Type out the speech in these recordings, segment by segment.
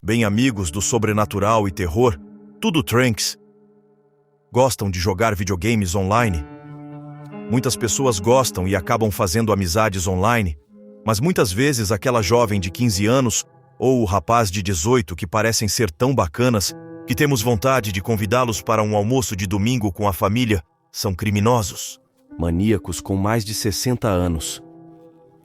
Bem amigos do sobrenatural e terror, tudo tranks. Gostam de jogar videogames online? Muitas pessoas gostam e acabam fazendo amizades online, mas muitas vezes aquela jovem de 15 anos ou o rapaz de 18 que parecem ser tão bacanas que temos vontade de convidá-los para um almoço de domingo com a família, são criminosos. Maníacos com mais de 60 anos.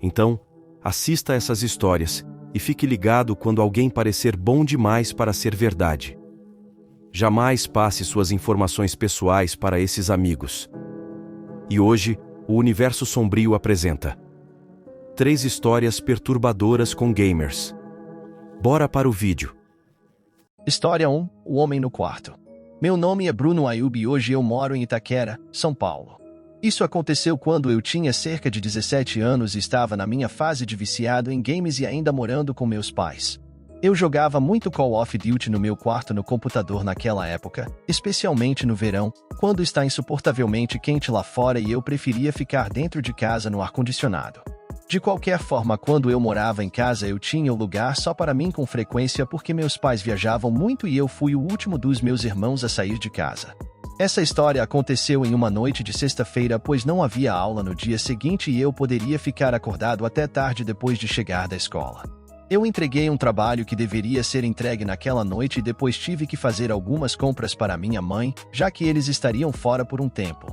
Então, assista a essas histórias e fique ligado quando alguém parecer bom demais para ser verdade. Jamais passe suas informações pessoais para esses amigos. E hoje, o Universo Sombrio apresenta 3 histórias perturbadoras com gamers. Bora para o vídeo. História 1. O Homem no Quarto. Meu nome é Bruno Ayub e hoje eu moro em Itaquera, São Paulo. Isso aconteceu quando eu tinha cerca de 17 anos e estava na minha fase de viciado em games e ainda morando com meus pais. Eu jogava muito Call of Duty no meu quarto no computador naquela época, especialmente no verão, quando está insuportavelmente quente lá fora e eu preferia ficar dentro de casa no ar-condicionado. De qualquer forma, quando eu morava em casa eu tinha o lugar só para mim com frequência porque meus pais viajavam muito e eu fui o último dos meus irmãos a sair de casa. Essa história aconteceu em uma noite de sexta-feira, pois não havia aula no dia seguinte e eu poderia ficar acordado até tarde depois de chegar da escola. Eu entreguei um trabalho que deveria ser entregue naquela noite e depois tive que fazer algumas compras para minha mãe, já que eles estariam fora por um tempo.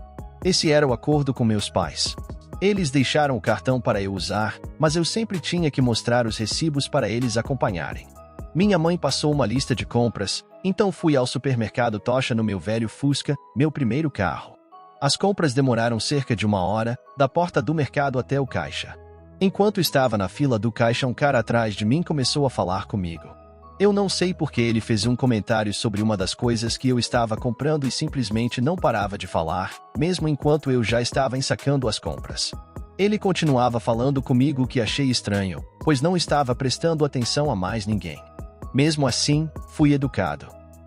Esse era o acordo com meus pais. Eles deixaram o cartão para eu usar, mas eu sempre tinha que mostrar os recibos para eles acompanharem. Minha mãe passou uma lista de compras, então fui ao supermercado Tocha no meu velho Fusca, meu primeiro carro. As compras demoraram cerca de 1 hora, da porta do mercado até o caixa. Enquanto estava na fila do caixa, um cara atrás de mim começou a falar comigo. Eu não sei porque ele fez um comentário sobre uma das coisas que eu estava comprando e simplesmente não parava de falar, mesmo enquanto eu já estava ensacando as compras. Ele continuava falando comigo, o que achei estranho, pois não estava prestando atenção a mais ninguém. Mesmo assim, fui educado.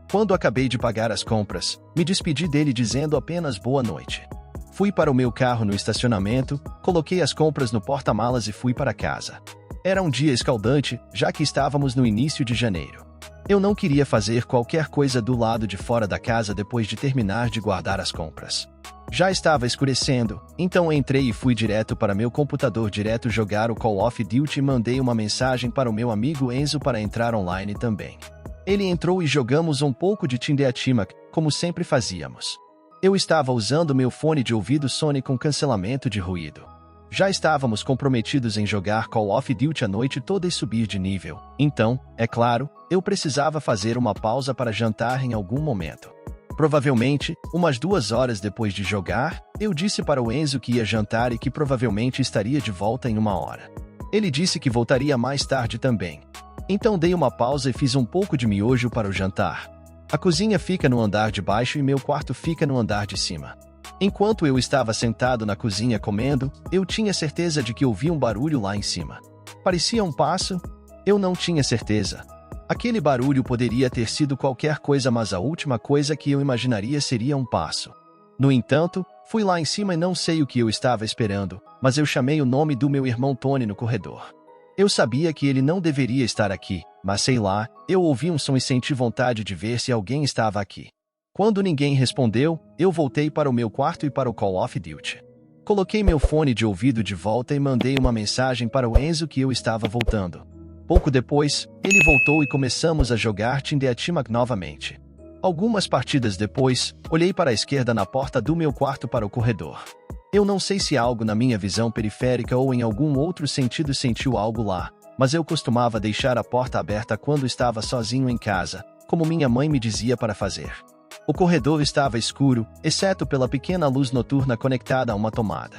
Quando acabei de pagar as compras, me despedi dele dizendo apenas boa noite. Fui para o meu carro no estacionamento, coloquei as compras no porta-malas e fui para casa. Era um dia escaldante, já que estávamos no início de janeiro. Eu não queria fazer qualquer coisa do lado de fora da casa depois de terminar de guardar as compras. Já estava escurecendo, então entrei e fui direto para meu computador direto jogar o Call of Duty e mandei uma mensagem para o meu amigo Enzo para entrar online também. Ele entrou e jogamos um pouco de Tindeatimac, como sempre fazíamos. Eu estava usando meu fone de ouvido Sony com cancelamento de ruído. Já estávamos comprometidos em jogar Call of Duty a noite toda e subir de nível. Então, é claro, eu precisava fazer uma pausa para jantar em algum momento. Provavelmente, umas 2 horas depois de jogar, eu disse para o Enzo que ia jantar e que provavelmente estaria de volta em 1 hora. Ele disse que voltaria mais tarde também. Então dei uma pausa e fiz um pouco de miojo para o jantar. A cozinha fica no andar de baixo e meu quarto fica no andar de cima. Enquanto eu estava sentado na cozinha comendo, eu tinha certeza de que ouvi um barulho lá em cima. Parecia um passo? Eu não tinha certeza. Aquele barulho poderia ter sido qualquer coisa, mas a última coisa que eu imaginaria seria um passo. No entanto, fui lá em cima e não sei o que eu estava esperando, mas eu chamei o nome do meu irmão Tony no corredor. Eu sabia que ele não deveria estar aqui, mas sei lá, eu ouvi um som e senti vontade de ver se alguém estava aqui. Quando ninguém respondeu, eu voltei para o meu quarto e para o Call of Duty. Coloquei meu fone de ouvido de volta e mandei uma mensagem para o Enzo que eu estava voltando. Pouco depois, ele voltou e começamos a jogar Tindeatimac novamente. Algumas partidas depois, olhei para a esquerda na porta do meu quarto para o corredor. Eu não sei se algo na minha visão periférica ou em algum outro sentido sentiu algo lá, mas eu costumava deixar a porta aberta quando estava sozinho em casa, como minha mãe me dizia para fazer. O corredor estava escuro, exceto pela pequena luz noturna conectada a uma tomada.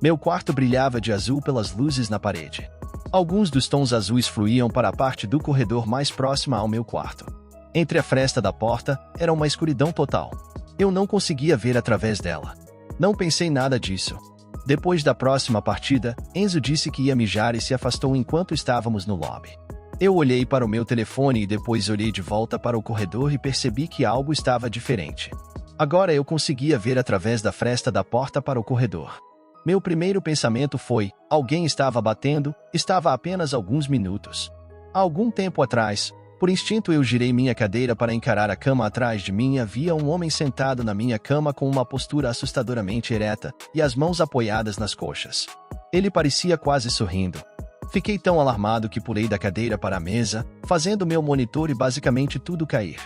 Meu quarto brilhava de azul pelas luzes na parede. Alguns dos tons azuis fluíam para a parte do corredor mais próxima ao meu quarto. Entre a fresta da porta, era uma escuridão total. Eu não conseguia ver através dela. Não pensei nada disso. Depois da próxima partida, Enzo disse que ia mijar e se afastou enquanto estávamos no lobby. Eu olhei para o meu telefone e depois olhei de volta para o corredor e percebi que algo estava diferente. Agora eu conseguia ver através da fresta da porta para o corredor. Meu primeiro pensamento foi: alguém estava batendo, estava a apenas alguns minutos. Há algum tempo atrás, Por instinto eu girei minha cadeira para encarar a cama atrás de mim e havia um homem sentado na minha cama com uma postura assustadoramente ereta e as mãos apoiadas nas coxas. Ele parecia quase sorrindo. Fiquei tão alarmado que pulei da cadeira para a mesa, fazendo meu monitor e basicamente tudo cair.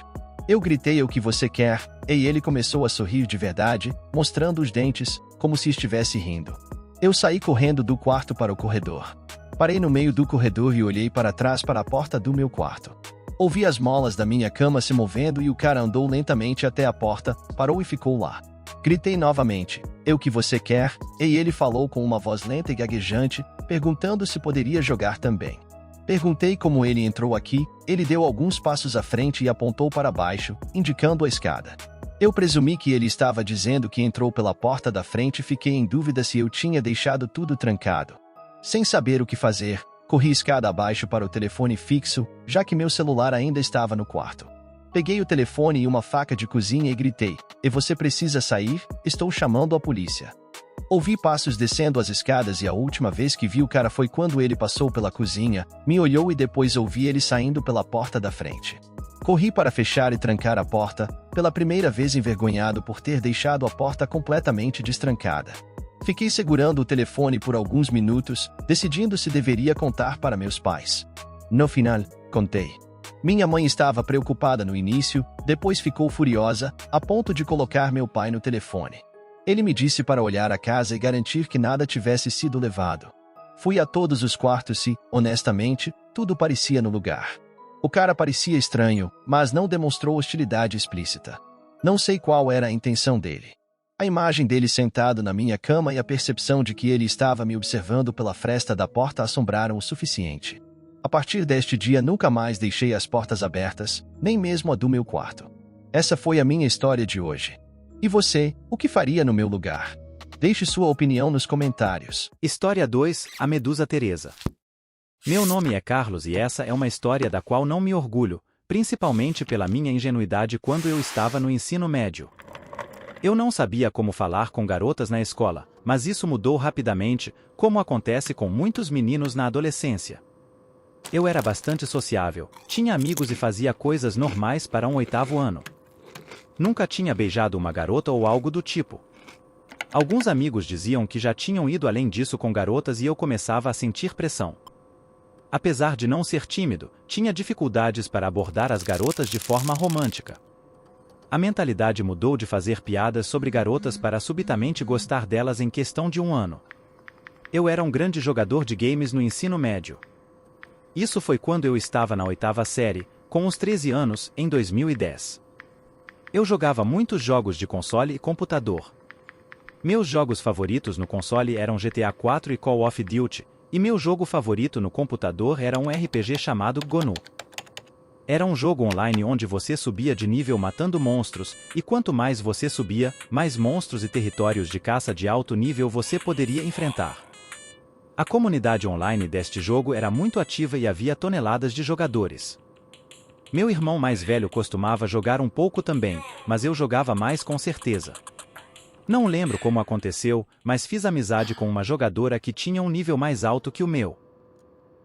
Eu gritei o que você quer, e ele começou a sorrir de verdade, mostrando os dentes, como se estivesse rindo. Eu saí correndo do quarto para o corredor. Parei no meio do corredor e olhei para trás para a porta do meu quarto. Ouvi as molas da minha cama se movendo e o cara andou lentamente até a porta, parou e ficou lá. Gritei novamente, "Eu que você quer?" E ele falou com uma voz lenta e gaguejante, perguntando se poderia jogar também. Perguntei como ele entrou aqui, ele deu alguns passos à frente e apontou para baixo, indicando a escada. Eu presumi que ele estava dizendo que entrou pela porta da frente e fiquei em dúvida se eu tinha deixado tudo trancado. Sem saber o que fazer, corri escada abaixo para o telefone fixo, já que meu celular ainda estava no quarto. Peguei o telefone e uma faca de cozinha e gritei, "E você precisa sair? Estou chamando a polícia." Ouvi passos descendo as escadas e a última vez que vi o cara foi quando ele passou pela cozinha, me olhou e depois ouvi ele saindo pela porta da frente. Corri para fechar e trancar a porta, pela primeira vez envergonhado por ter deixado a porta completamente destrancada. Fiquei segurando o telefone por alguns minutos, decidindo se deveria contar para meus pais. No final, contei. Minha mãe estava preocupada no início, depois ficou furiosa, a ponto de colocar meu pai no telefone. Ele me disse para olhar a casa e garantir que nada tivesse sido levado. Fui a todos os quartos e, honestamente, tudo parecia no lugar. O cara parecia estranho, mas não demonstrou hostilidade explícita. Não sei qual era a intenção dele. A imagem dele sentado na minha cama e a percepção de que ele estava me observando pela fresta da porta assombraram o suficiente. A partir deste dia nunca mais deixei as portas abertas, nem mesmo a do meu quarto. Essa foi a minha história de hoje. E você, o que faria no meu lugar? Deixe sua opinião nos comentários. História 2, a Medusa Teresa. Meu nome é Carlos e essa é uma história da qual não me orgulho, principalmente pela minha ingenuidade quando eu estava no ensino médio. Eu não sabia como falar com garotas na escola, mas isso mudou rapidamente, como acontece com muitos meninos na adolescência. Eu era bastante sociável, tinha amigos e fazia coisas normais para um 8º ano. Nunca tinha beijado uma garota ou algo do tipo. Alguns amigos diziam que já tinham ido além disso com garotas e eu começava a sentir pressão. Apesar de não ser tímido, tinha dificuldades para abordar as garotas de forma romântica. A mentalidade mudou de fazer piadas sobre garotas para subitamente gostar delas em questão de um ano. Eu era um grande jogador de games no ensino médio. Isso foi quando eu estava na 8ª série, com uns 13 anos, em 2010. Eu jogava muitos jogos de console e computador. Meus jogos favoritos no console eram GTA 4 e Call of Duty, e meu jogo favorito no computador era um RPG chamado GNU. Era um jogo online onde você subia de nível matando monstros, e quanto mais você subia, mais monstros e territórios de caça de alto nível você poderia enfrentar. A comunidade online deste jogo era muito ativa e havia toneladas de jogadores. Meu irmão mais velho costumava jogar um pouco também, mas eu jogava mais com certeza. Não lembro como aconteceu, mas fiz amizade com uma jogadora que tinha um nível mais alto que o meu.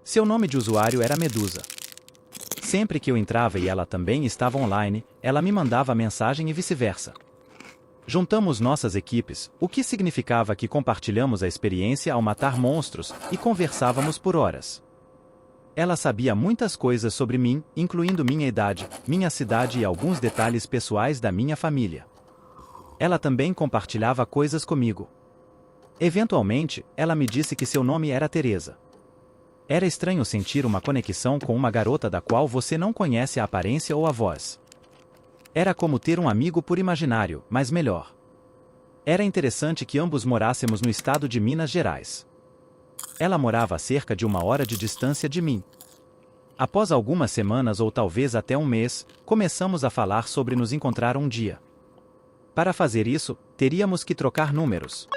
Seu nome de usuário era Medusa. Sempre que eu entrava e ela também estava online, ela me mandava mensagem e vice-versa. Juntamos nossas equipes, o que significava que compartilhamos a experiência ao matar monstros e conversávamos por horas. Ela sabia muitas coisas sobre mim, incluindo minha idade, minha cidade e alguns detalhes pessoais da minha família. Ela também compartilhava coisas comigo. Eventualmente, ela me disse que seu nome era Teresa. Era estranho sentir uma conexão com uma garota da qual você não conhece a aparência ou a voz. Era como ter um amigo por imaginário, mas melhor. Era interessante que ambos morássemos no estado de Minas Gerais. Ela morava a cerca de 1 hora de distância de mim. Após algumas semanas ou talvez até um mês, começamos a falar sobre nos encontrar um dia. Para fazer isso, teríamos que trocar números.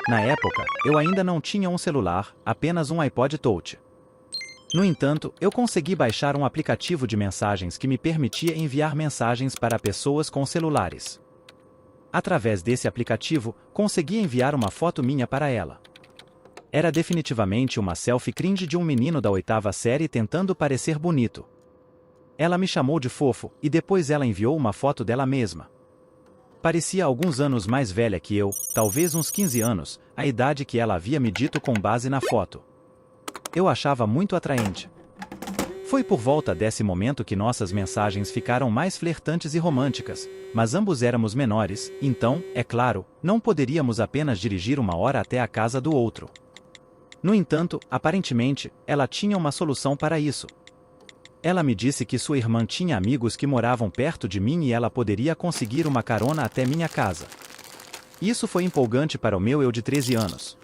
Na época, eu ainda não tinha um celular, apenas um iPod Touch. No entanto, eu consegui baixar um aplicativo de mensagens que me permitia enviar mensagens para pessoas com celulares. Através desse aplicativo, consegui enviar uma foto minha para ela. Era definitivamente uma selfie cringe de um menino da 8ª série tentando parecer bonito. Ela me chamou de fofo, e depois ela enviou uma foto dela mesma. Parecia alguns anos mais velha que eu, talvez uns 15 anos, a idade que ela havia me dito com base na foto. Eu achava muito atraente. Foi por volta desse momento que nossas mensagens ficaram mais flertantes e românticas, mas ambos éramos menores, então, é claro, não poderíamos apenas dirigir 1 hora até a casa do outro. No entanto, aparentemente, ela tinha uma solução para isso. Ela me disse que sua irmã tinha amigos que moravam perto de mim e ela poderia conseguir uma carona até minha casa. Isso foi empolgante para o meu eu de 13 anos.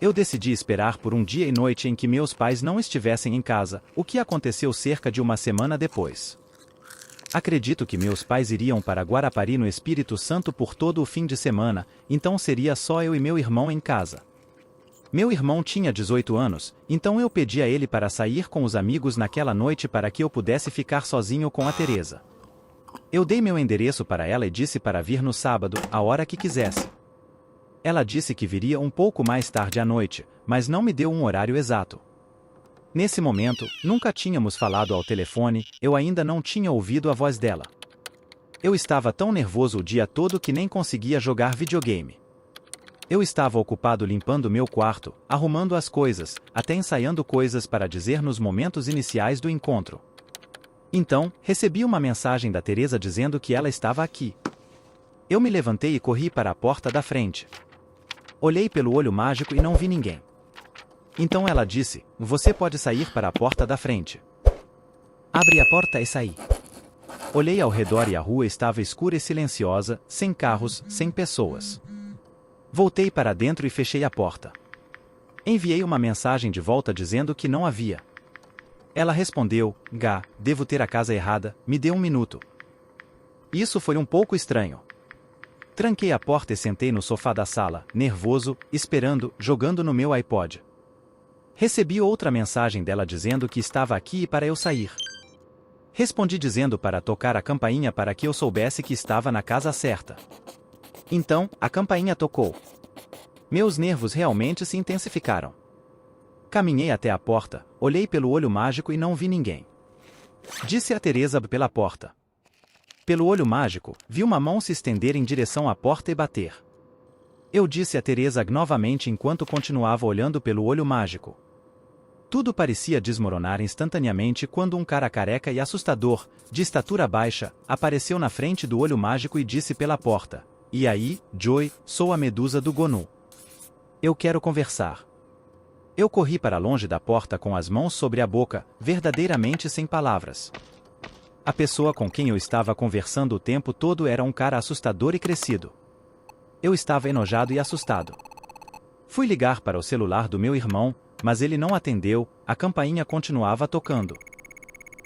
Eu decidi esperar por um dia e noite em que meus pais não estivessem em casa, o que aconteceu cerca de 1 semana depois. Acredito que meus pais iriam para Guarapari no Espírito Santo por todo o fim de semana, então seria só eu e meu irmão em casa. Meu irmão tinha 18 anos, então eu pedi a ele para sair com os amigos naquela noite para que eu pudesse ficar sozinho com a Teresa. Eu dei meu endereço para ela e disse para vir no sábado, a hora que quisesse. Ela disse que viria um pouco mais tarde à noite, mas não me deu um horário exato. Nesse momento, nunca tínhamos falado ao telefone, eu ainda não tinha ouvido a voz dela. Eu estava tão nervoso o dia todo que nem conseguia jogar videogame. Eu estava ocupado limpando meu quarto, arrumando as coisas, até ensaiando coisas para dizer nos momentos iniciais do encontro. Então, recebi uma mensagem da Teresa dizendo que ela estava aqui. Eu me levantei e corri para a porta da frente. Olhei pelo olho mágico e não vi ninguém. Então ela disse, você pode sair para a porta da frente. Abri a porta e saí. Olhei ao redor e a rua estava escura e silenciosa, sem carros, sem pessoas. Voltei para dentro e fechei a porta. Enviei uma mensagem de volta dizendo que não havia. Ela respondeu, Gá, devo ter a casa errada, me dê um minuto. Isso foi um pouco estranho. Tranquei a porta e sentei no sofá da sala, nervoso, esperando, jogando no meu iPod. Recebi outra mensagem dela dizendo que estava aqui e para eu sair. Respondi dizendo para tocar a campainha para que eu soubesse que estava na casa certa. Então, a campainha tocou. Meus nervos realmente se intensificaram. Caminhei até a porta, olhei pelo olho mágico e não vi ninguém. Disse a Teresa pela porta. Pelo olho mágico, vi uma mão se estender em direção à porta e bater. Eu disse a Teresa novamente enquanto continuava olhando pelo olho mágico. Tudo parecia desmoronar instantaneamente quando um cara careca e assustador, de estatura baixa, apareceu na frente do olho mágico e disse pela porta, e aí, Joy, sou a medusa do Gonu. Eu quero conversar. Eu corri para longe da porta com as mãos sobre a boca, verdadeiramente sem palavras. A pessoa com quem eu estava conversando o tempo todo era um cara assustador e crescido. Eu estava enojado e assustado. Fui ligar para o celular do meu irmão, mas ele não atendeu, a campainha continuava tocando.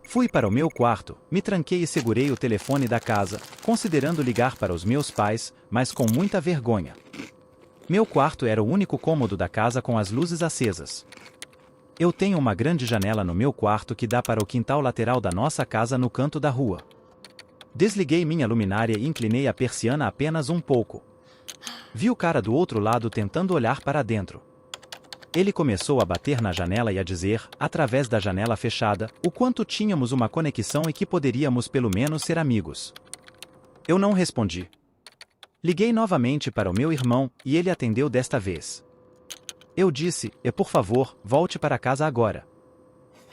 Fui para o meu quarto, me tranquei e segurei o telefone da casa, considerando ligar para os meus pais, mas com muita vergonha. Meu quarto era o único cômodo da casa com as luzes acesas. Eu tenho uma grande janela no meu quarto que dá para o quintal lateral da nossa casa no canto da rua. Desliguei minha luminária e inclinei a persiana apenas um pouco. Vi o cara do outro lado tentando olhar para dentro. Ele começou a bater na janela e a dizer, através da janela fechada, o quanto tínhamos uma conexão e que poderíamos pelo menos ser amigos. Eu não respondi. Liguei novamente para o meu irmão, e ele atendeu desta vez. Eu disse, por favor, volte para casa agora.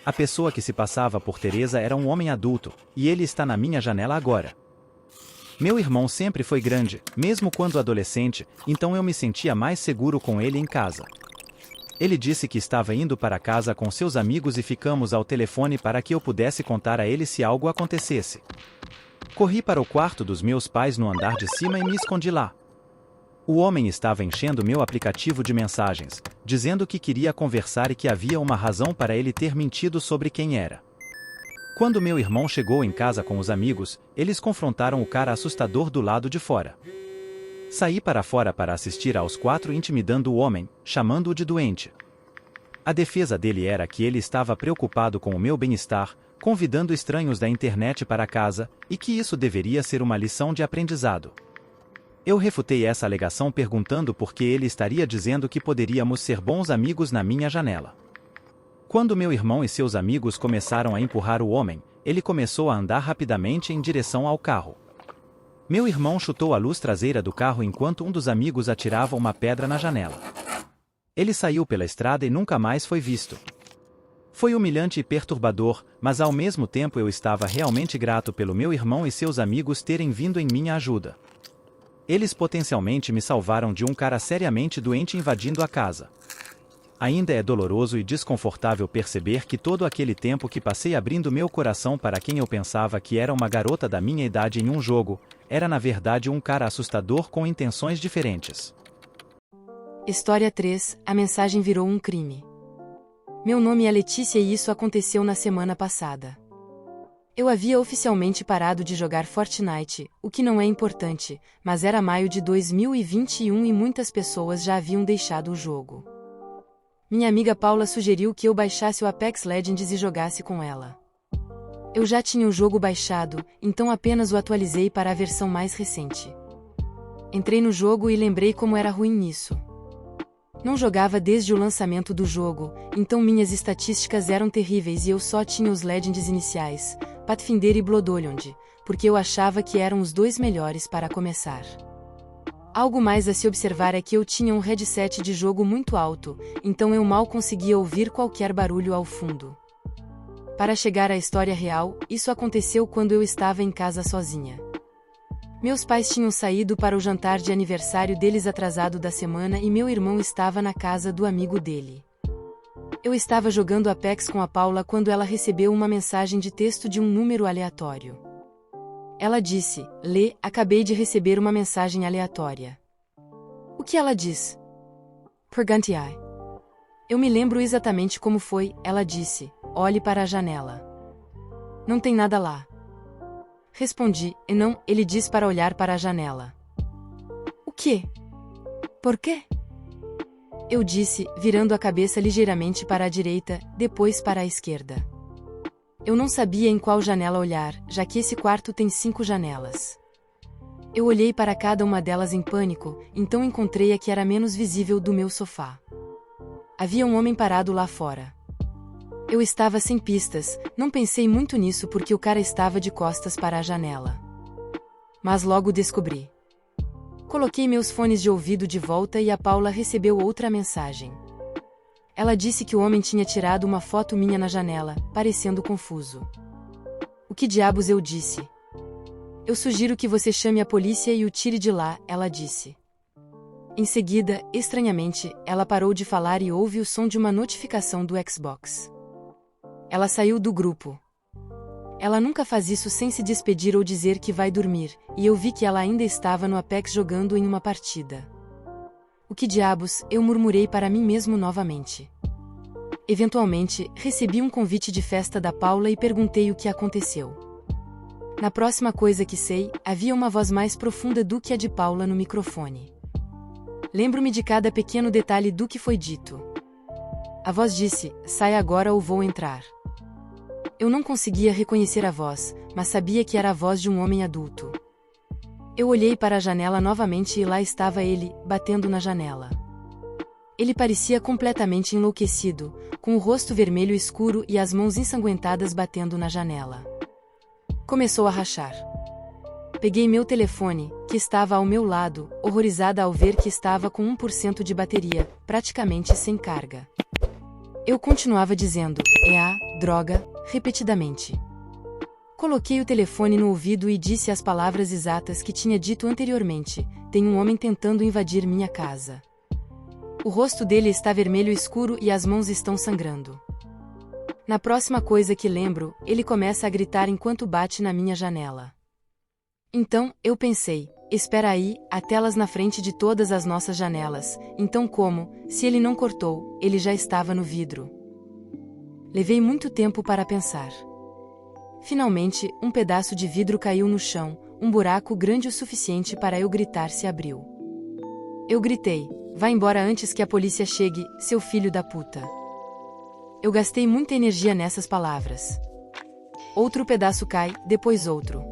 A pessoa que se passava por Teresa era um homem adulto, e ele está na minha janela agora. Meu irmão sempre foi grande, mesmo quando adolescente, então eu me sentia mais seguro com ele em casa. Ele disse que estava indo para casa com seus amigos e ficamos ao telefone para que eu pudesse contar a ele se algo acontecesse. Corri para o quarto dos meus pais no andar de cima e me escondi lá. O homem estava enchendo meu aplicativo de mensagens, dizendo que queria conversar e que havia uma razão para ele ter mentido sobre quem era. Quando meu irmão chegou em casa com os amigos, eles confrontaram o cara assustador do lado de fora. Saí para fora para assistir aos 4 intimidando o homem, chamando-o de doente. A defesa dele era que ele estava preocupado com o meu bem-estar, convidando estranhos da internet para casa, e que isso deveria ser uma lição de aprendizado. Eu refutei essa alegação perguntando por que ele estaria dizendo que poderíamos ser bons amigos na minha janela. Quando meu irmão e seus amigos começaram a empurrar o homem, ele começou a andar rapidamente em direção ao carro. Meu irmão chutou a luz traseira do carro enquanto um dos amigos atirava uma pedra na janela. Ele saiu pela estrada e nunca mais foi visto. Foi humilhante e perturbador, mas ao mesmo tempo eu estava realmente grato pelo meu irmão e seus amigos terem vindo em minha ajuda. Eles potencialmente me salvaram de um cara seriamente doente invadindo a casa. Ainda é doloroso e desconfortável perceber que todo aquele tempo que passei abrindo meu coração para quem eu pensava que era uma garota da minha idade em um jogo, era na verdade um cara assustador com intenções diferentes. História 3. A mensagem virou um crime. Meu nome é Letícia e isso aconteceu na semana passada. Eu havia oficialmente parado de jogar Fortnite, o que não é importante, mas era maio de 2021 e muitas pessoas já haviam deixado o jogo. Minha amiga Paula sugeriu que eu baixasse o Apex Legends e jogasse com ela. Eu já tinha o jogo baixado, então apenas o atualizei para a versão mais recente. Entrei no jogo e lembrei como era ruim nisso. Não jogava desde o lançamento do jogo, então minhas estatísticas eram terríveis e eu só tinha os Legends iniciais, Pathfinder e Bloodhound, porque eu achava que eram os dois melhores para começar. Algo mais a se observar é que eu tinha um headset de jogo muito alto, então eu mal conseguia ouvir qualquer barulho ao fundo. Para chegar à história real, isso aconteceu quando eu estava em casa sozinha. Meus pais tinham saído para o jantar de aniversário deles atrasado da semana e meu irmão estava na casa do amigo dele. Eu estava jogando Apex com a Paula quando ela recebeu uma mensagem de texto de um número aleatório. Ela disse: "Lê, acabei de receber uma mensagem aleatória." O que ela diz? Perguntei. Eu me lembro exatamente como foi, ela disse: "Olhe para a janela." Não tem nada lá. Respondi: "Não", ele diz para olhar para a janela. O quê? Por quê? Eu disse, virando a cabeça ligeiramente para a direita, depois para a esquerda. Eu não sabia em qual janela olhar, já que esse quarto tem 5 janelas. Eu olhei para cada uma delas em pânico, então encontrei a que era menos visível do meu sofá. Havia um homem parado lá fora. Eu estava sem pistas, não pensei muito nisso porque o cara estava de costas para a janela. Mas logo descobri. Coloquei meus fones de ouvido de volta e a Paula recebeu outra mensagem. Ela disse que o homem tinha tirado uma foto minha na janela, parecendo confuso. O que diabos, eu disse? Eu sugiro que você chame a polícia e o tire de lá, ela disse. Em seguida, estranhamente, ela parou de falar e houve o som de uma notificação do Xbox. Ela saiu do grupo. Ela nunca faz isso sem se despedir ou dizer que vai dormir, e eu vi que ela ainda estava no Apex jogando em uma partida. O que diabos, eu murmurei para mim mesmo novamente. Eventualmente, recebi um convite de festa da Paula e perguntei o que aconteceu. Na próxima coisa que sei, havia uma voz mais profunda do que a de Paula no microfone. Lembro-me de cada pequeno detalhe do que foi dito. A voz disse: "Sai agora ou vou entrar." Eu não conseguia reconhecer a voz, mas sabia que era a voz de um homem adulto. Eu olhei para a janela novamente e lá estava ele, batendo na janela. Ele parecia completamente enlouquecido, com o rosto vermelho escuro e as mãos ensanguentadas batendo na janela. Começou a rachar. Peguei meu telefone, que estava ao meu lado, horrorizada ao ver que estava com 1% de bateria, praticamente sem carga. Eu continuava dizendo: droga, repetidamente. Coloquei o telefone no ouvido e disse as palavras exatas que tinha dito anteriormente: "Tem um homem tentando invadir minha casa." O rosto dele está vermelho escuro e as mãos estão sangrando. Na próxima coisa que lembro, ele começa a gritar enquanto bate na minha janela. Então, eu pensei: espera aí, há telas na frente de todas as nossas janelas, então como, se ele não cortou, ele já estava no vidro? Levei muito tempo para pensar. Finalmente, um pedaço de vidro caiu no chão, um buraco grande o suficiente para eu gritar se abriu. Eu gritei: "Vá embora antes que a polícia chegue, seu filho da puta." Eu gastei muita energia nessas palavras. Outro pedaço cai, depois outro.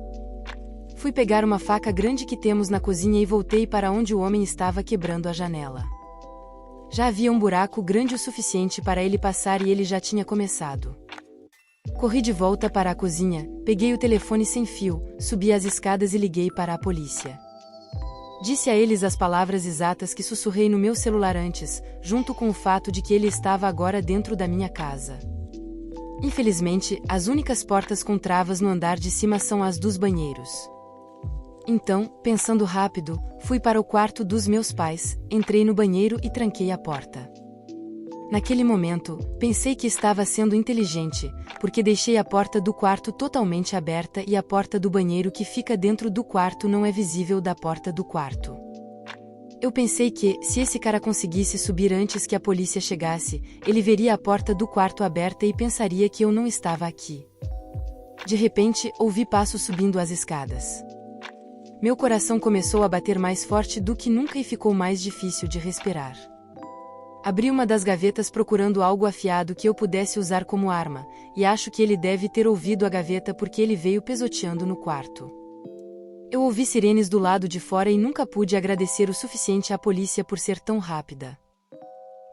Fui pegar uma faca grande que temos na cozinha e voltei para onde o homem estava quebrando a janela. Já havia um buraco grande o suficiente para ele passar e ele já tinha começado. Corri de volta para a cozinha, peguei o telefone sem fio, subi as escadas e liguei para a polícia. Disse a eles as palavras exatas que sussurrei no meu celular antes, junto com o fato de que ele estava agora dentro da minha casa. Infelizmente, as únicas portas com travas no andar de cima são as dos banheiros. Então, pensando rápido, fui para o quarto dos meus pais, entrei no banheiro e tranquei a porta. Naquele momento, pensei que estava sendo inteligente, porque deixei a porta do quarto totalmente aberta e a porta do banheiro que fica dentro do quarto não é visível da porta do quarto. Eu pensei que, se esse cara conseguisse subir antes que a polícia chegasse, ele veria a porta do quarto aberta e pensaria que eu não estava aqui. De repente, ouvi passos subindo as escadas. Meu coração começou a bater mais forte do que nunca e ficou mais difícil de respirar. Abri uma das gavetas procurando algo afiado que eu pudesse usar como arma, e acho que ele deve ter ouvido a gaveta porque ele veio pisoteando no quarto. Eu ouvi sirenes do lado de fora e nunca pude agradecer o suficiente à polícia por ser tão rápida.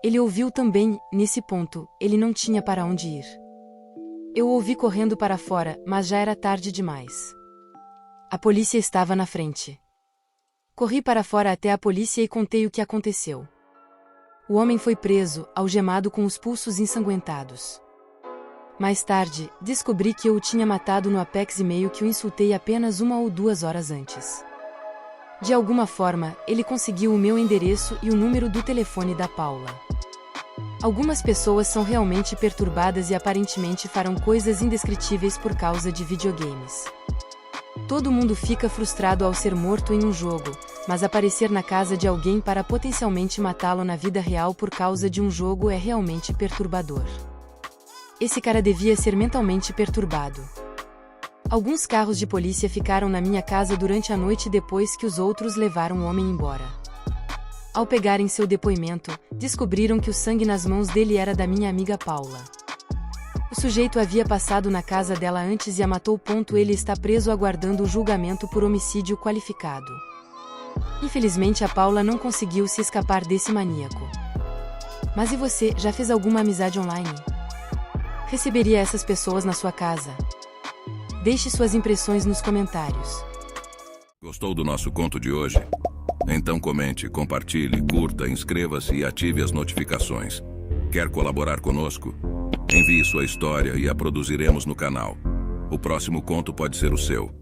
Ele ouviu também, nesse ponto, ele não tinha para onde ir. Eu o ouvi correndo para fora, mas já era tarde demais. A polícia estava na frente. Corri para fora até a polícia e contei o que aconteceu. O homem foi preso, algemado com os pulsos ensanguentados. Mais tarde, descobri que eu o tinha matado no Apex e-mail que o insultei apenas 1 ou 2 horas antes. De alguma forma, ele conseguiu o meu endereço e o número do telefone da Paula. Algumas pessoas são realmente perturbadas e aparentemente farão coisas indescritíveis por causa de videogames. Todo mundo fica frustrado ao ser morto em um jogo, mas aparecer na casa de alguém para potencialmente matá-lo na vida real por causa de um jogo é realmente perturbador. Esse cara devia ser mentalmente perturbado. Alguns carros de polícia ficaram na minha casa durante a noite depois que os outros levaram o homem embora. Ao pegarem seu depoimento, descobriram que o sangue nas mãos dele era da minha amiga Paula. O sujeito havia passado na casa dela antes e a matou. Ele está preso aguardando o julgamento por homicídio qualificado. Infelizmente a Paula não conseguiu se escapar desse maníaco. Mas e você, já fez alguma amizade online? Receberia essas pessoas na sua casa? Deixe suas impressões nos comentários. Gostou do nosso conto de hoje? Então comente, compartilhe, curta, inscreva-se e ative as notificações. Quer colaborar conosco? Envie sua história e a produziremos no canal. O próximo conto pode ser o seu.